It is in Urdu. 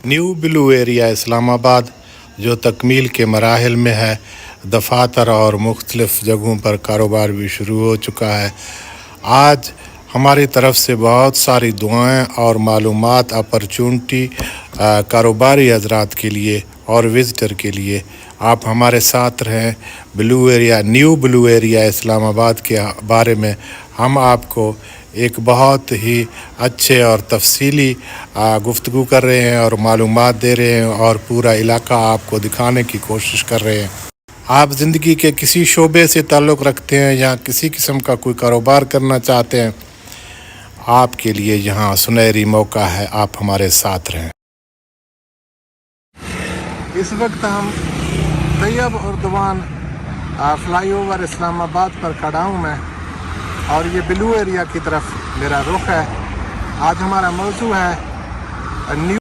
نیو بلو ایریا اسلام آباد جو تکمیل کے مراحل میں ہے، دفاتر اور مختلف جگہوں پر کاروبار بھی شروع ہو چکا ہے۔ آج ہماری طرف سے بہت ساری دعائیں اور معلومات اپرچونٹی کاروباری حضرات کے لیے اور وزٹر کے لیے۔ آپ ہمارے ساتھ رہیں۔ نیو بلو ایریا اسلام آباد کے بارے میں ہم آپ کو ایک بہت ہی اچھے اور تفصیلی گفتگو کر رہے ہیں اور معلومات دے رہے ہیں، اور پورا علاقہ آپ کو دکھانے کی کوشش کر رہے ہیں۔ آپ زندگی کے کسی شعبے سے تعلق رکھتے ہیں یا کسی قسم کا کوئی کاروبار کرنا چاہتے ہیں، آپ کے لیے یہاں سنہری موقع ہے، آپ ہمارے ساتھ رہیں۔ اس وقت ہم طیب اردوان فلائی اوور اسلام آباد پر کھڑا ہوں میں، اور یہ بلو ایریا کی طرف میرا رخ ہے۔ آج ہمارا موضوع ہے نیو